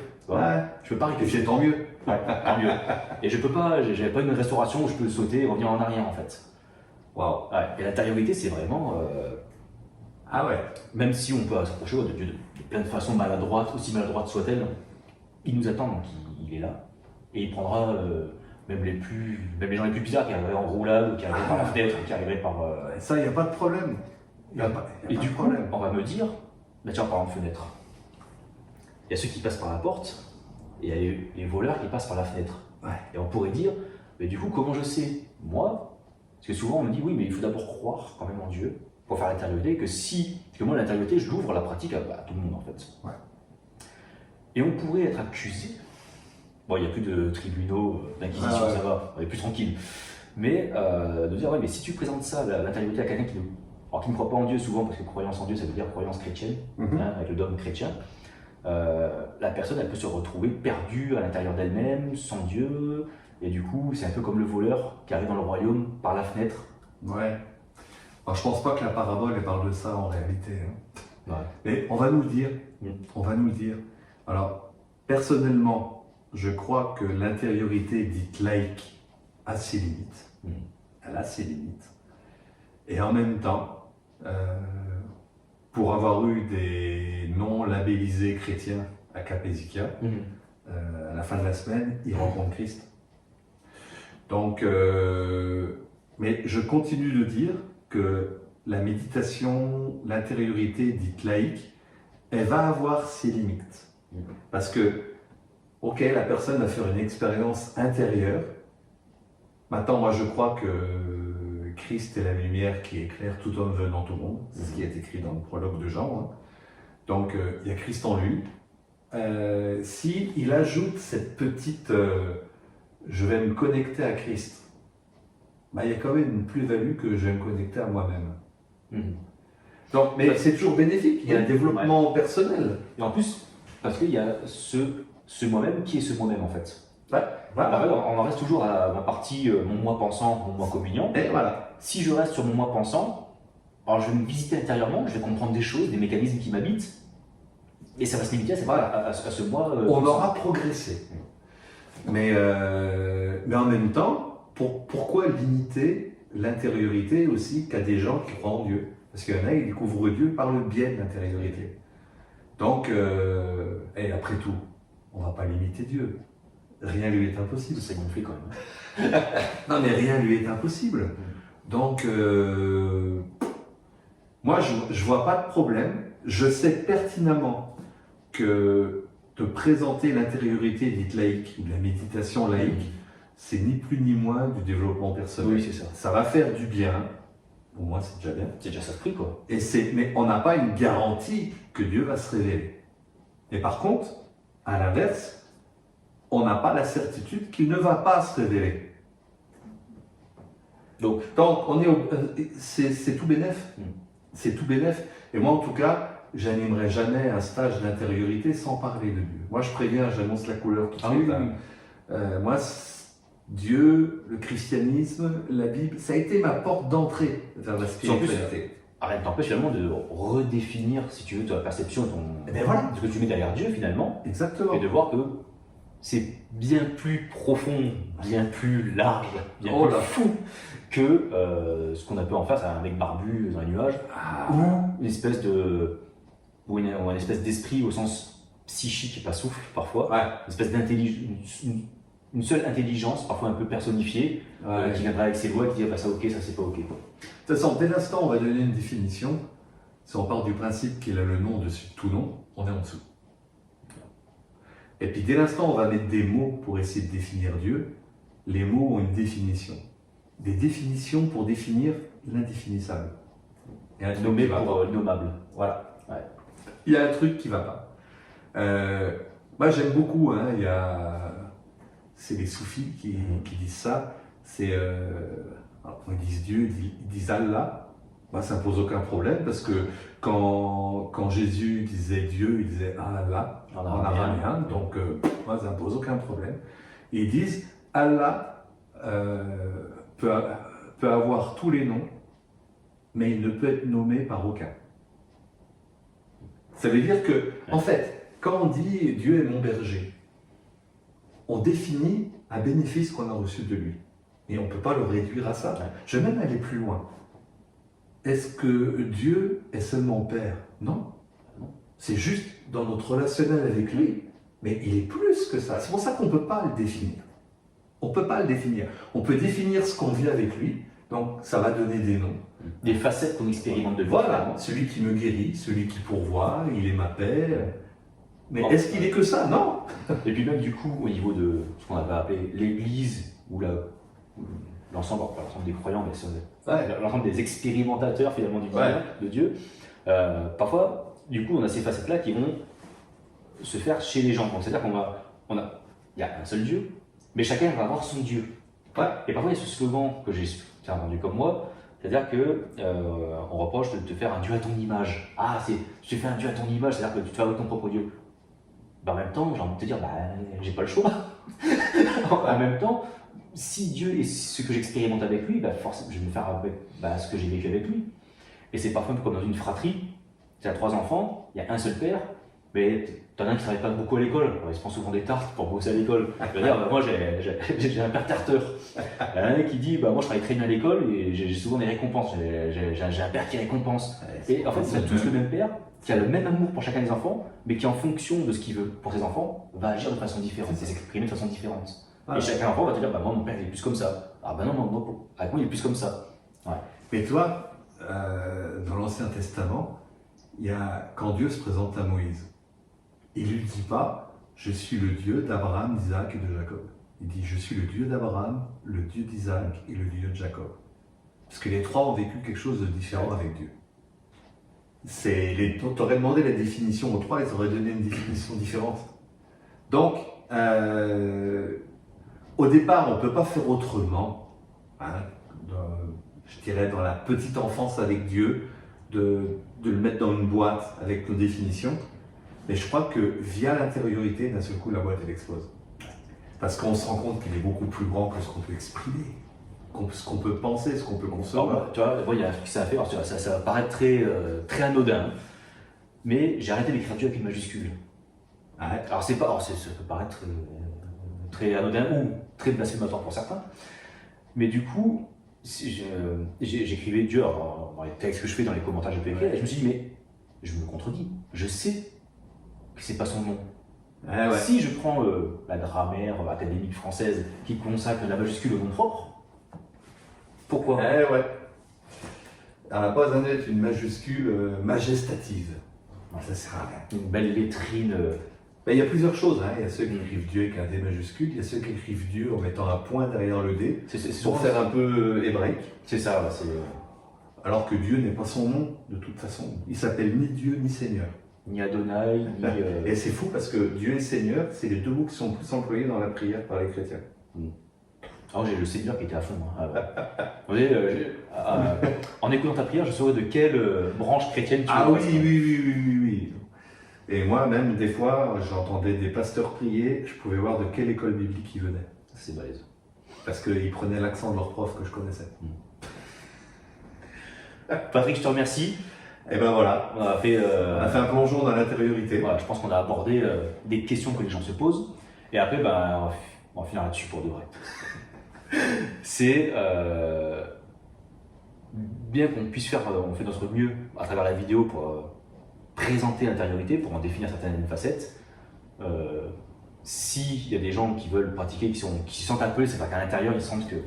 Je peux pas récupérer. Tant mieux. Ouais, tant mieux. Et je peux pas, j'avais pas une restauration où je peux sauter et revenir en arrière en fait. Waouh. Ouais. Et l'intériorité, c'est vraiment. Ah ouais. Même si on peut s'approcher de Dieu de plein de façons maladroites, aussi maladroite soit-elle, il nous attend, donc il est là. Et il prendra même les gens les plus bizarres qui arriveraient en roulade, ou qui arriveraient par la fenêtre, qui arriveraient par. Ça, il n'y a pas de problème. Et du coup, on va me dire, bah tiens, par exemple, fenêtre. Il y a ceux qui passent par la porte, et il y a les voleurs qui passent par la fenêtre. Ouais. Et on pourrait dire, mais du coup, comment je sais, moi, parce que souvent on me dit, oui, mais il faut d'abord croire quand même en Dieu pour faire l'intériorité, que moi, l'intériorité, je l'ouvre la pratique à tout le monde en fait. Ouais. Et on pourrait être accusé, bon, il n'y a plus de tribunaux, d'inquisition, ça va, on est plus tranquille, mais de dire, ouais, mais si tu présentes ça, l'intériorité, à quelqu'un qui ne croit pas en Dieu, souvent, parce que croyance en Dieu, ça veut dire croyance chrétienne, avec le dogme chrétien, la personne, elle peut se retrouver perdue à l'intérieur d'elle-même, sans Dieu, et du coup, c'est un peu comme le voleur qui arrive dans le royaume par la fenêtre. Ouais. Alors, je pense pas que la parabole elle parle de ça en réalité. Hein. Ouais. Mais on va nous le dire. On va nous le dire. Alors, personnellement, je crois que l'intériorité dite laïque a ses limites. Elle a ses limites. Et en même temps, pour avoir eu des noms labellisés chrétiens à Capézica, à la fin de la semaine, ils rencontrent Christ. Donc, mais je continue de dire que la méditation, l'intériorité dite laïque, elle va avoir ses limites. Parce que, ok, la personne va faire une expérience intérieure. Maintenant, moi, je crois que Christ est la lumière qui éclaire tout homme venant au monde. C'est ce qui est écrit dans le prologue de Jean. Hein. Donc, il y a Christ en lui. S'il ajoute cette petite je vais me connecter à Christ, bah, il y a quand même une plus-value que je vais me connecter à moi-même. Donc, mais c'est toujours bénéfique, il y a un développement personnel. Et en plus, parce qu'il y a ce moi-même qui est ce moi-même en fait. Voilà. On en reste toujours à ma partie mon moi pensant, mon moi communion. Et voilà. Si je reste sur mon moi pensant, alors je vais me visiter intérieurement, je vais comprendre des choses, des mécanismes qui m'habitent, et ça va se limiter à ce moi. On aura progressé. Mais en même temps, pourquoi limiter l'intériorité aussi qu'à des gens qui croient en Dieu? Parce qu'il y en a, ils découvrent Dieu par le biais de l'intériorité. Donc, et après tout, on ne va pas limiter Dieu. Rien lui est impossible. C'est gonflé quand même. Non, mais rien lui est impossible. Donc, moi, je ne vois pas de problème. Je sais pertinemment que de présenter l'intériorité dite laïque, ou de la méditation laïque, c'est ni plus ni moins du développement personnel. Oui, c'est ça. Ça va faire du bien. Pour moi, c'est déjà bien. C'est déjà ça se prie, quoi. Mais on n'a pas une garantie que Dieu va se révéler. Et par contre, à l'inverse, on n'a pas la certitude qu'il ne va pas se révéler. Donc c'est tout bénef. C'est tout bénef. Et moi, en tout cas, j'animerai jamais un stage d'intériorité sans parler de Dieu. Moi, je préviens, j'annonce la couleur tout de suite. Moi, Dieu, le christianisme, la Bible, ça a été ma porte d'entrée vers la spiritualité. Arrête, t'empêche finalement de redéfinir, si tu veux, ta perception, voilà. ce que tu mets derrière Dieu finalement. Exactement. Et de voir que c'est bien plus profond, bien plus large, bien Oh plus là. fou que ce qu'on a pu en faire, c'est un mec barbu dans les nuages, Ah, ou une espèce de, ou une espèce d'esprit au sens psychique et pas souffle parfois, ouais. une espèce d'intelligence, une seule intelligence, parfois un peu personnifiée, Ouais. qui viendra avec ses lois et qui dit ah bah ça ok, ça c'est pas ok. Quoi. De toute façon, dès l'instant où on va donner une définition, si on part du principe qu'il a le nom au-dessus de tout nom, on est en dessous. Et puis dès l'instant où on va mettre des mots pour essayer de définir Dieu, les mots ont une définition. Des définitions pour définir l'indéfinissable. Il y a un truc Nommé qui va pour pas. nommable. Voilà. Ouais. Il y a un truc qui va pas. Moi j'aime beaucoup, hein, c'est les soufis qui disent ça. C'est, alors, quand ils disent Dieu, ils disent Allah. Moi, ça ne pose aucun problème parce que quand Jésus disait Dieu, il disait Allah en araméen. Donc, moi, ça ne pose aucun problème. Et ils disent Allah peut avoir tous les noms, mais il ne peut être nommé par aucun. Ça veut dire que, en fait, quand on dit Dieu est mon berger, on définit un bénéfice qu'on a reçu de lui. Et on ne peut pas le réduire à ça. Ouais. Je vais même aller plus loin. Est-ce que Dieu est seulement Père? Non. C'est juste dans notre relationnel avec lui. Mais il est plus que ça. C'est pour ça qu'on ne peut pas le définir. On ne peut pas le définir. On peut définir ce qu'on vit avec lui. Donc, ça va donner des noms. Des facettes qu'on expérimente de lui. Voilà, celui qui me guérit, celui qui pourvoit, il est ma paix. Mais Bon. est-ce qu'il est que ça? Non. Et puis même du coup, au niveau de ce qu'on avait appelé l'Église, ou l'ensemble des croyants, mais l'ensemble des expérimentateurs finalement du divin, de Dieu, parfois, du coup, on a ces facettes-là qui vont se faire chez les gens. Donc, c'est-à-dire il y a un seul Dieu, mais chacun va avoir son Dieu. Ouais. Et parfois, il y a ce slogan que j'ai entendu comme moi, c'est-à-dire qu'on reproche de te faire un Dieu à ton image. Ah, tu te fais un Dieu à ton image, c'est-à-dire que tu te fais avec ton propre Dieu. En même temps, j'ai envie de te dire, j'ai pas le choix. En même temps, si Dieu est ce que j'expérimente avec lui, forcément, je vais me faire avec ce que j'ai vécu avec lui. Et c'est parfois comme dans une fratrie, tu as 3 enfants, il y a un seul père, mais t'en as un qui ne travaille pas beaucoup à l'école, il se prend souvent des tartes pour bosser à l'école. Je veux dire, moi j'ai un père tarteur. Il y en a un qui dit, moi je travaille très bien à l'école et j'ai souvent des récompenses, j'ai un père qui récompense. Et en fait, c'est tous le même père, qui a le même amour pour chacun des enfants, mais qui en fonction de ce qu'il veut pour ses enfants, va agir de façon différente, et s'exprimer de façon différente. Et chacun enfant va te dire, moi mon père il est plus comme ça. Ah non, moi il est plus comme ça. Ouais. Mais toi, dans l'Ancien Testament, il y a quand Dieu se présente à Moïse, il ne lui dit pas « Je suis le Dieu d'Abraham, d'Isaac et de Jacob ». Il dit « Je suis le Dieu d'Abraham, le Dieu d'Isaac et le Dieu de Jacob ». Parce que les 3 ont vécu quelque chose de différent avec Dieu. Tu aurais demandé la définition aux 3, ils auraient donné une définition différente. Donc, au départ, on ne peut pas faire autrement, hein, je dirais dans la petite enfance avec Dieu, de le mettre dans une boîte avec nos définitions. Mais je crois que via l'intériorité, d'un seul coup, la boîte elle explose. Parce qu'on se rend compte qu'il est beaucoup plus grand que ce qu'on peut exprimer, ce qu'on peut penser, ce qu'on peut concevoir. Tu vois, il y a un truc que ça a fait, alors, ça va paraître très anodin, mais j'ai arrêté d'écrire Dieu avec une majuscule. Alors ça peut paraître très anodin ou très blasphématoire pour certains, mais du coup, j'écrivais Dieu dans les textes que je fais, dans les commentaires que je peux écrire, et je me suis dit, mais je me contredis, je sais que c'est pas son nom. Si je prends la grammaire académique française qui consacre la majuscule au nom propre, pourquoi? Alors, elle n'a pas besoin d'être une majuscule majestative. Ça sert à rien. Une belle lettrine. Il y a plusieurs choses. Il y a ceux qui écrivent Dieu avec un D majuscule, il y a ceux qui écrivent Dieu en mettant un point derrière le D, pour faire un peu hébraïque. C'est ça. Alors que Dieu n'est pas son nom, de toute façon. Il s'appelle ni Dieu ni Seigneur. Ni Adonai, ni... Et c'est fou parce que Dieu et Seigneur, c'est les 2 mots qui sont plus employés dans la prière par les chrétiens. Alors j'ai le Seigneur qui était à fond. En écoutant ta prière, je saurais de quelle branche chrétienne tu es. Oui. Et moi, même des fois, j'entendais des pasteurs prier, je pouvais voir de quelle école biblique ils venaient. C'est balèze. Parce qu'ils prenaient l'accent de leur prof que je connaissais. Patrick, je te remercie. Et ben voilà. On a fait un plongeon dans l'intériorité. Voilà, je pense qu'on a abordé des questions que les gens se posent. Et après, ben, on va finir là-dessus pour de vrai. C'est bien qu'on puisse faire, on fait notre mieux à travers la vidéo pour présenter l'intériorité, pour en définir certaines facettes. S'il y a des gens qui veulent pratiquer, qui se sentent appelés, c'est-à-dire qu'à l'intérieur, ils sentent qu'il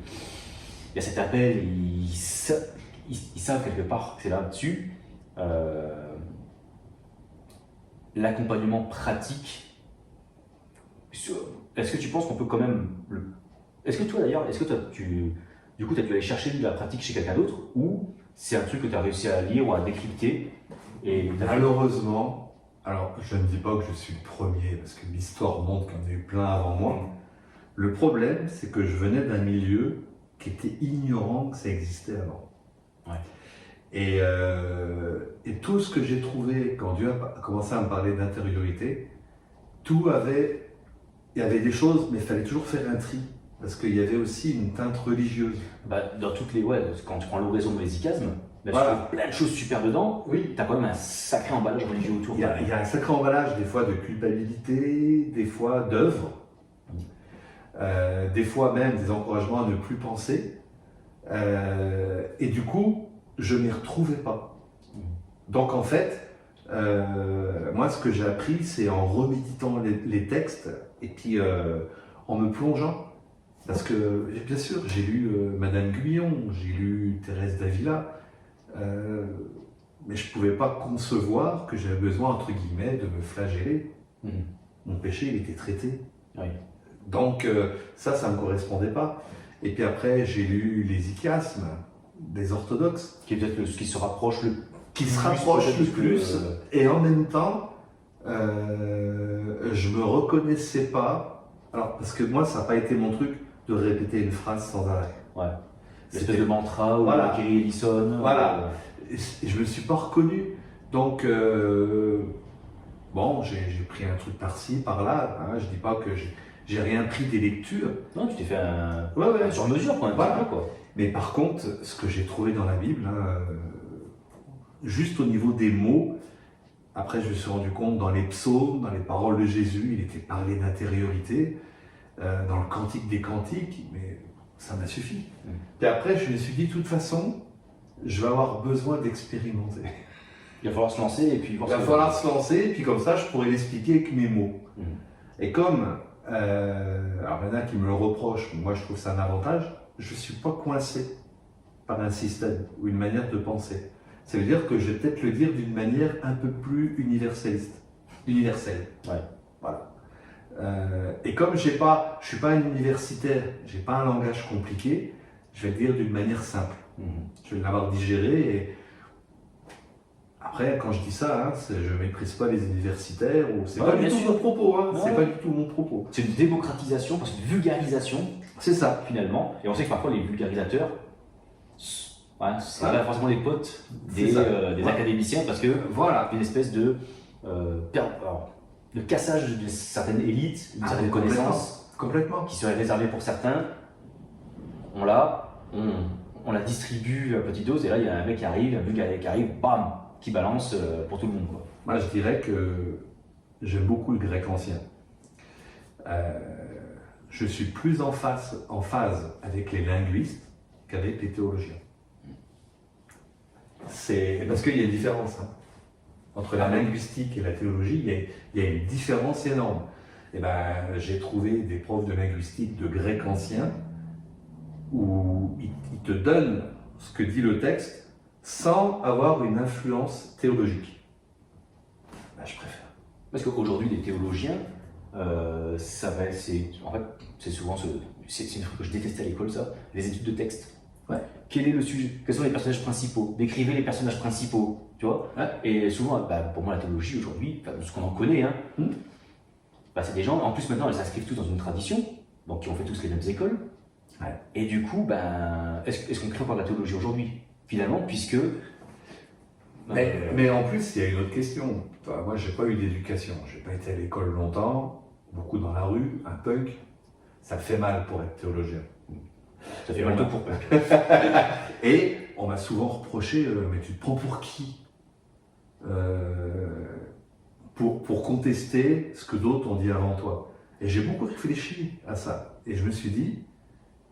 y a cet appel, ils savent quelque part que c'est là-dessus. L'accompagnement pratique, est-ce que tu penses qu'on peut quand même... Est-ce que toi d'ailleurs, du coup, tu as dû aller chercher de la pratique chez quelqu'un d'autre ou c'est un truc que tu as réussi à lire ou à décrypter et Malheureusement, alors je ne dis pas que je suis le premier, parce que l'histoire montre qu'il y en a eu plein avant moi. Le problème, c'est que je venais d'un milieu qui était ignorant que ça existait avant. Ouais. Et tout ce que j'ai trouvé quand Dieu a commencé à me parler d'intériorité, il y avait des choses, mais il fallait toujours faire un tri. Parce qu'il y avait aussi une teinte religieuse. Bah, dans toutes les, ouais, quand tu prends l'oraison de l'hésicasme, bah, Voilà. tu trouves plein de choses super dedans. Oui. Tu as quand même un sacré emballage religieux autour. Il y a un sacré emballage, des fois de culpabilité, des fois d'œuvre, des fois même des encouragements à ne plus penser. Et du coup, je ne m'y retrouvais pas. Donc en fait, moi ce que j'ai appris, c'est en reméditant les textes et puis en me plongeant. Parce que, bien sûr, j'ai lu Madame Guyon, j'ai lu Thérèse d'Avila, mais je ne pouvais pas concevoir que j'avais besoin, entre guillemets, de me flageller. Mon péché, il était traité. Oui. Donc, ça ne me correspondait pas. Et puis après, j'ai lu les ichiasmes des orthodoxes. Qui est peut-être ce qui se rapproche le plus. Et en même temps, je ne me reconnaissais pas. Alors, parce que moi, ça n'a pas été mon truc de répéter une phrase sans arrêt. Ouais. L'espèce de mantra ou voilà. Kyrie Ellison. Voilà. Et je ne me suis pas reconnu. Donc, bon, j'ai pris un truc par-ci, par-là. Hein. Je ne dis pas que j'ai rien pris des lectures. Non, tu t'es fait un ouais. sur-mesure, quoi. Voilà. Quoi. Mais par contre, ce que j'ai trouvé dans la Bible, hein, juste au niveau des mots, après je me suis rendu compte dans les psaumes, dans les paroles de Jésus, il était parlé d'intériorité, dans le cantique des cantiques, mais ça m'a suffi. Et après, je me suis dit, de toute façon, je vais avoir besoin d'expérimenter. Il va falloir se lancer et puis voir. Il va falloir se lancer, et puis comme ça, je pourrais l'expliquer avec mes mots. Et comme, alors il y en a qui me le reprochent, moi je trouve ça un avantage, je ne suis pas coincé par un système ou une manière de penser. Ça veut dire que je vais peut-être le dire d'une manière un peu plus universelle. Ouais. Voilà. Et comme je ne suis pas un universitaire, je n'ai pas un langage compliqué, je vais le dire d'une manière simple. Je vais l'avoir digéré. Et après, quand je dis ça, hein, je ne méprise pas les universitaires. C'est pas du tout mon propos. Hein, c'est pas du tout mon propos. C'est une démocratisation, parce que une vulgarisation. C'est ça. Finalement. Et on sait que parfois les vulgarisateurs, c'est pas forcément les potes des académiciens, parce que voilà. Une espèce de cassage de certaines élites, de certaines connaissances complètement. Qui seraient réservées pour certains. On la distribue à petite dose, et là il y a un mec qui arrive, un vulgarisateur qui arrive, bam, qui balance pour tout le monde. Quoi. Moi je dirais que j'aime beaucoup le grec ancien. Je suis plus en phase avec les linguistes qu'avec les théologiens. C'est parce qu'il y a une différence entre la linguistique et la théologie. Il y a une différence énorme. Et ben, j'ai trouvé des profs de linguistique de grec ancien où ils te donnent ce que dit le texte sans avoir une influence théologique. Ben, je préfère. Parce qu'aujourd'hui, les théologiens, c'est souvent c'est une chose que je détestais à l'école, ça, les études de texte. Ouais. Quel est le sujet? Quels sont les personnages principaux? Décrivez les personnages principaux, tu vois. Ouais. Et souvent, pour moi, la théologie aujourd'hui, ce qu'on en connaît, c'est des gens, en plus maintenant, elles s'inscrivent tous dans une tradition, donc qui ont fait tous les mêmes écoles. Ouais. Et du coup, est-ce qu'on crée encore de la théologie aujourd'hui, finalement, puisque... Mais en plus, il y a une autre question. Enfin, moi, j'ai pas eu d'éducation. J'ai pas été à l'école longtemps, beaucoup dans la rue, un punk. Ça fait mal pour être théologien. Ça fait mal pour punk. Et on m'a souvent reproché, mais tu te prends pour qui pour contester ce que d'autres ont dit avant toi. Et j'ai beaucoup réfléchi à ça. Et je me suis dit,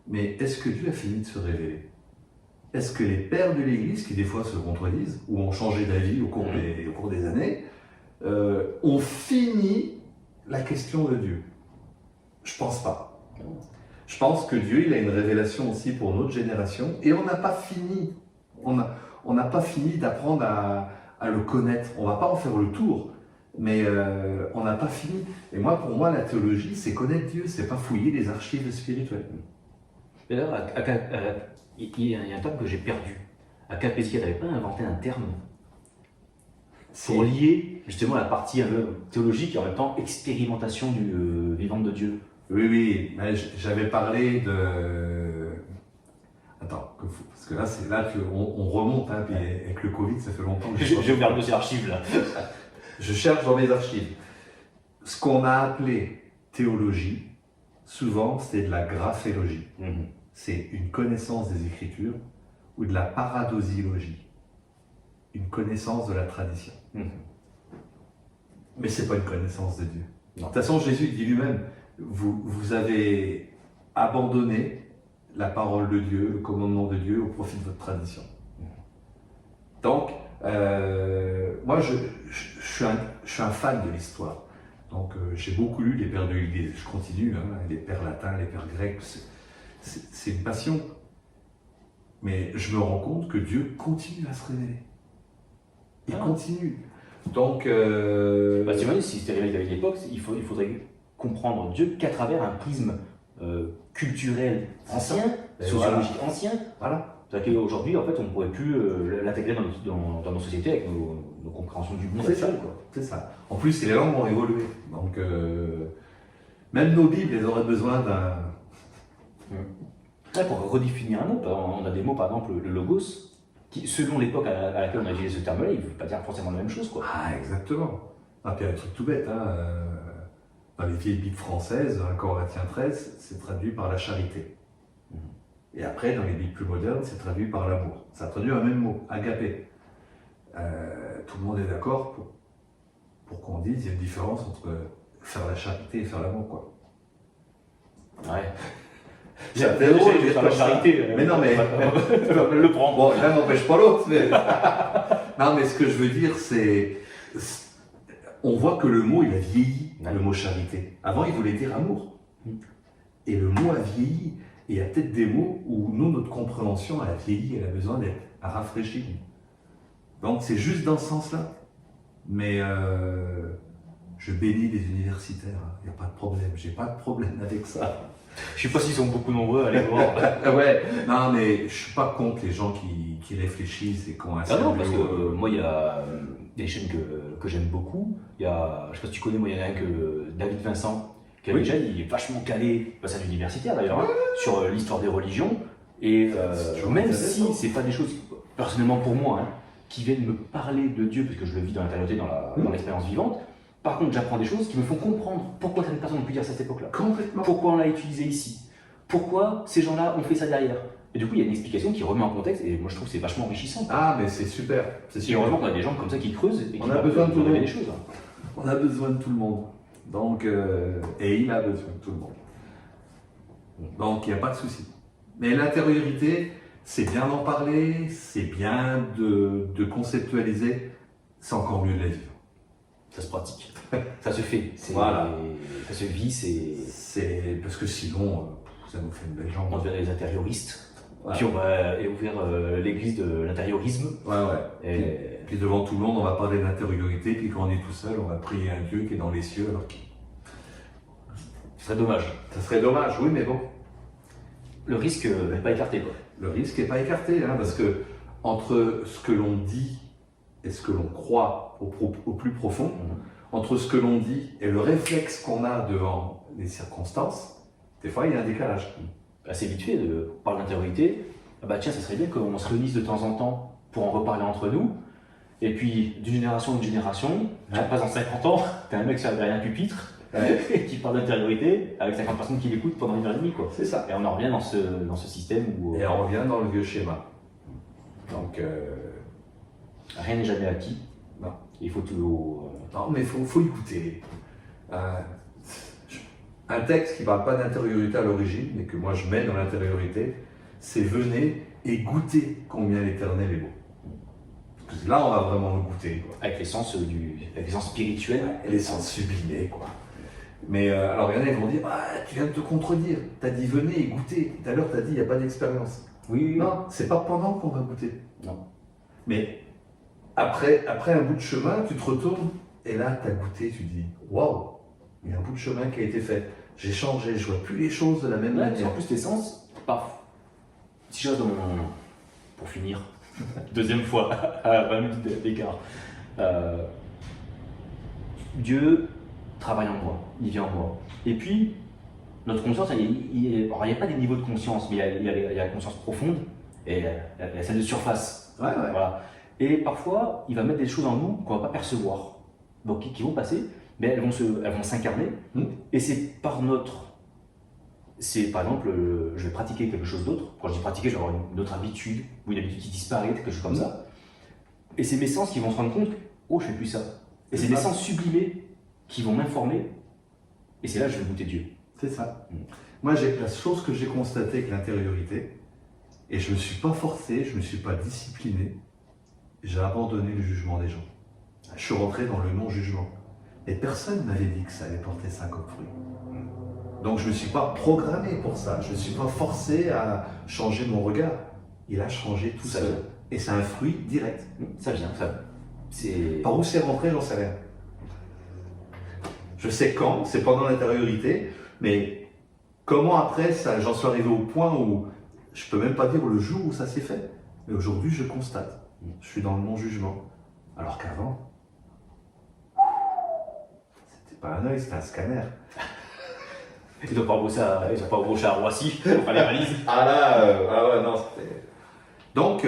mais est-ce que Dieu a fini de se révéler? Est-ce que les pères de l'Église, qui des fois se contredisent, ou ont changé d'avis au cours des années, ont fini la question de Dieu? Je pense pas. Je pense que Dieu, il a une révélation aussi pour notre génération, et on n'a pas fini. On n'a pas fini d'apprendre à le connaître. On va pas en faire le tour, mais on n'a pas fini. Et moi, pour moi, la théologie, c'est connaître Dieu, c'est pas fouiller les archives spirituelles. D'ailleurs, il y a un terme que j'ai perdu. À Capésia, tu n'avais pas inventé un terme pour lier justement la partie théologique et en même temps expérimentation du vivant de Dieu. Oui, mais j'avais parlé de... Attends, parce que là on remonte, hein, puis avec le Covid, ça fait longtemps que j'ai ouvert le dossier archives là. Je cherche dans mes archives. Ce qu'on a appelé théologie, souvent c'était de la graphéologie. C'est une connaissance des Écritures ou de la paradosiologie, une connaissance de la tradition. Mais c'est pas une connaissance de Dieu. De toute façon, Jésus dit lui-même, vous avez abandonné la parole de Dieu, le commandement de Dieu au profit de votre tradition. Donc, moi, je suis un fan de l'histoire. Donc, j'ai beaucoup lu les pères de l'Église. Je continue, hein, les pères latins, les pères grecs. C'est une passion. Mais je me rends compte que Dieu continue à se révéler. Il continue. Donc, si c'était révélé à l'époque, il faudrait comprendre Dieu qu'à travers un prisme culturel ancien, sociologique ancien. Voilà. C'est-à-dire qu'aujourd'hui, en fait, on ne pourrait plus l'intégrer dans nos sociétés avec nos compréhensions du monde actuel. C'est ça. En plus, les langues ont évolué. Donc, même nos Bibles, elles auraient besoin d'un... Pour redéfinir un mot, on a des mots, par exemple, le logos, qui, selon l'époque à laquelle on a utilisé ce terme-là, il ne veut pas dire forcément la même chose. Ah, exactement. Ah, puis il y a un truc tout bête. Hein, dans les vieilles Bibles françaises, 1 Corinthiens 13, c'est traduit par la charité. Et après, dans les Bibles plus modernes, c'est traduit par l'amour. Ça traduit un même mot, agapé. Tout le monde est d'accord pour qu'on dise qu'il y a une différence entre faire la charité et faire l'amour, quoi. Ouais. Ça fait drôle de faire la charité. Mais non, mais... le prendre. Bon, l'un n'empêche pas l'autre. Mais... non, mais ce que je veux dire, c'est... On voit que le mot, il a vieilli, le mot charité. Avant, il voulait dire amour. Et le mot a vieilli. Et il y a peut-être des mots où nous, notre compréhension, elle a vieilli, elle a besoin d'être rafraîchie. Donc, c'est juste dans ce sens-là. Mais je bénis les universitaires. Il n'y a pas de problème. J'ai pas de problème avec ça. Je ne sais pas s'ils sont beaucoup nombreux à aller voir. Ouais, non, mais je ne suis pas contre les gens qui réfléchissent et qui ont un cerveau. Non, parce que moi, il y a des chaînes que j'aime beaucoup. Je ne sais pas si tu connais, moi, il y en a un que David Vincent, qui déjà, il est vachement calé, c'est un universitaire d'ailleurs, sur l'histoire des religions. Et même si ce n'est pas des choses, personnellement pour moi, qui viennent me parler de Dieu, parce que je le vis dans l'intériorité, dans l'expérience vivante, par contre, j'apprends des choses qui me font comprendre pourquoi certaines personnes ont pu dire ça à cette époque-là. Complètement. Pourquoi on l'a utilisé ici. Pourquoi ces gens-là ont fait ça derrière. Et du coup, il y a une explication qui remet en contexte, et moi je trouve que c'est vachement enrichissant. Ah, mais c'est super. Et heureusement qu'on a des gens comme ça qui creusent et qui on a besoin de tout le monde. Des choses. On a besoin de tout le monde. Donc, et il a besoin de tout le monde. Donc, il n'y a pas de souci. Mais l'intériorité, c'est bien d'en parler, c'est bien de conceptualiser, c'est encore mieux de la vivre. Ça se pratique, ça se fait, voilà. Ça se vit, c'est parce que sinon, ça nous fait une belle jambe. On devient des intérioristes, puis on va ouvrir l'église de l'intériorisme. Ouais. Puis devant tout le monde, on va parler d'intériorité, puis quand on est tout seul, on va prier un Dieu qui est dans les cieux. Alors ce serait dommage. Ça serait dommage, oui, mais bon. Le risque n'est pas écarté, quoi. Le risque n'est pas écarté, parce que entre ce que l'on dit et ce que l'on croit au plus profond, entre ce que l'on dit et le réflexe qu'on a devant les circonstances, des fois il y a un décalage. Assez vite fait, on parle d'intériorité, tiens, ça serait bien qu'on se réunisse de temps en temps pour en reparler entre nous, et puis d'une génération à une génération, tu passes dans 50 ans, t'as un mec sur derrière un pupitre, qui parle d'intériorité, avec 50 personnes qui l'écoutent pendant 1h30, quoi. C'est ça. Et on en revient dans ce système où... Et on revient dans le vieux schéma. Donc... rien n'est jamais acquis. Non. Il faut toujours... Non, mais il faut écouter. Un texte qui ne parle pas d'intériorité à l'origine, mais que moi je mets dans l'intériorité, c'est venez et goûtez combien l'Éternel est beau. Parce que là, on va vraiment le goûter, quoi. Avec l'essence spirituelle. Et l'essence sublimée, quoi. Mais alors, il y en a qui vont dire, ah, tu viens de te contredire. Tu as dit venez et goûtez. Tout à l'heure, tu as dit, il n'y a pas d'expérience. Oui. Non, c'est pas pendant qu'on va goûter. Non. Mais après un bout de chemin, tu te retournes et là, tu as goûté, tu dis, waouh, il y a un bout de chemin qui a été fait. J'ai changé, je vois plus les choses de la même manière. En plus, l'essence, paf. Si je reste dans mon. Pour finir, deuxième fois, à 20 minutes d'écart. Dieu travaille en moi, il vient en moi. Et puis, notre conscience, il n'y a pas des niveaux de conscience, mais il y a la conscience profonde et il y a celle de surface. Ouais. Voilà. Et parfois, il va mettre des choses en nous qu'on ne va pas percevoir, donc qui vont passer, mais elles vont s'incarner. Et c'est par exemple, je vais pratiquer quelque chose d'autre. Quand je dis pratiquer, je vais avoir une autre habitude, ou une habitude qui disparaît, quelque chose comme ça. Et c'est mes sens qui vont se rendre compte, oh, je fais plus ça. Et c'est mes sens sublimés qui vont m'informer. Et c'est là que je vais goûter Dieu. C'est ça. Moi, la chose que j'ai constatée avec l'intériorité, et je ne me suis pas forcé, je ne me suis pas discipliné, j'ai abandonné le jugement des gens. Je suis rentré dans le non-jugement. Et personne ne m'avait dit que ça allait porter ça comme fruit. Donc je ne me suis pas programmé pour ça. Je ne suis pas forcé à changer mon regard. Il a changé tout seul. Et c'est un fruit direct. Ça vient, Par où c'est rentré, j'en sais rien. Je sais quand, c'est pendant l'intériorité, mais comment après, j'en suis arrivé au point où je ne peux même pas dire le jour où ça s'est fait. Mais aujourd'hui, je constate. Je suis dans le non-jugement. Alors qu'avant, c'était pas un œil, c'était un scanner. Ils n'ont pas embauché à Roissy pour faire les valises. Ouais, non, c'était... Donc,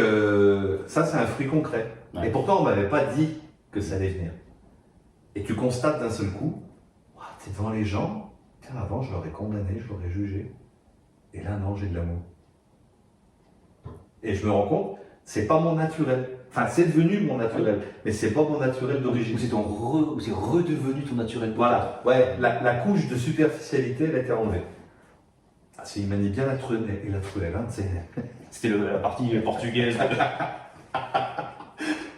ça, c'est un fruit concret. Ouais. Et pourtant, on ne m'avait pas dit que ça allait venir. Et tu constates d'un seul coup, tu es devant les gens, tiens, avant, je l'aurais condamné, je l'aurais jugé. Et là, non, j'ai de l'amour. Et je me rends compte, c'est pas mon naturel. Enfin, c'est devenu mon naturel, mais c'est pas mon naturel d'origine. Ou c'est redevenu ton naturel. Voilà, ouais, la couche de superficialité, elle a été enlevée. Ah, il manie bien la truelle, hein, c'était la partie portugaise.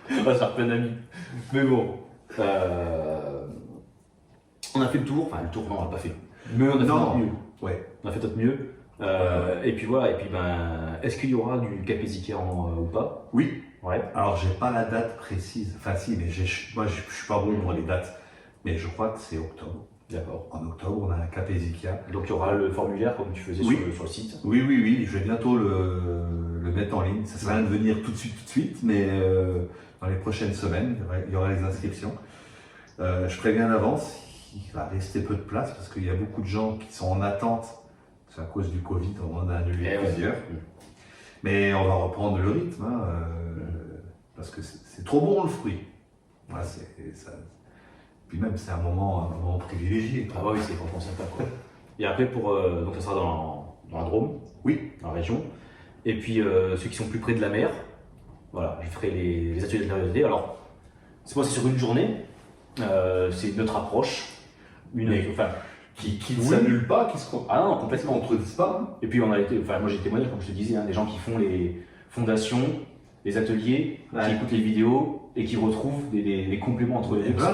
On va se faire plein d'amis. Mais bon, on a fait le tour. Enfin, le tour, non, on l'a pas fait. Mais on a fait notre mieux. Ouais. On a fait notre mieux. Et puis voilà, est-ce qu'il y aura du Capéziquet ou pas? Oui. Ouais. Alors, j'ai pas la date précise. Enfin, si, mais moi, je suis pas bon pour les dates. Mais je crois que c'est octobre. D'accord. En octobre, on a un Capéziquet. Donc, il y aura le formulaire comme tu faisais sur le site. Oui. Je vais bientôt le mettre en ligne. Ça ne sert à rien de venir tout de suite, mais dans les prochaines semaines, il y aura les inscriptions. Je préviens d'avance, il va rester peu de place parce qu'il y a beaucoup de gens qui sont en attente. C'est à cause du Covid, on en a annulé plusieurs. Mais on va reprendre le rythme, parce que c'est trop bon le fruit. Voilà, puis même, c'est un moment privilégié. Ah oui, c'est franchement sympa, quoi. Et après, donc ça sera dans la Drôme, dans la région. Et puis, ceux qui sont plus près de la mer, voilà, je ferai les ateliers d'intériorité. Alors, c'est sur une journée, c'est notre approche. Qui ne s'annulent pas, qui se complètement contredisent pas. Hein. Et puis, moi j'ai témoigné, comme je te disais, des gens qui font les fondations, les ateliers, qui écoutent les vidéos et qui retrouvent des compléments entre les deux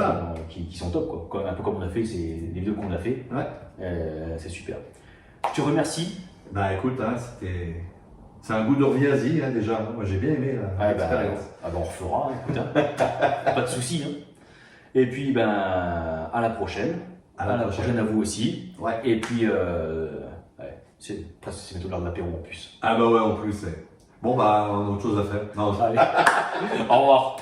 qui sont top, quoi. Un peu comme on a fait, c'est des vidéos qu'on a fait. C'est super. Je te remercie. Bah écoute, c'est un goût d'Orviasie déjà. Moi j'ai bien aimé l'expérience. On refera, écoute, pas de soucis. Hein. Et puis à la prochaine. À la prochaine à vous aussi. Ouais. Et puis c'est bientôt l'heure de l'apéro en plus. Ah bah ouais, en plus. Bon bah on a autre chose à faire. Non, allez. Au revoir.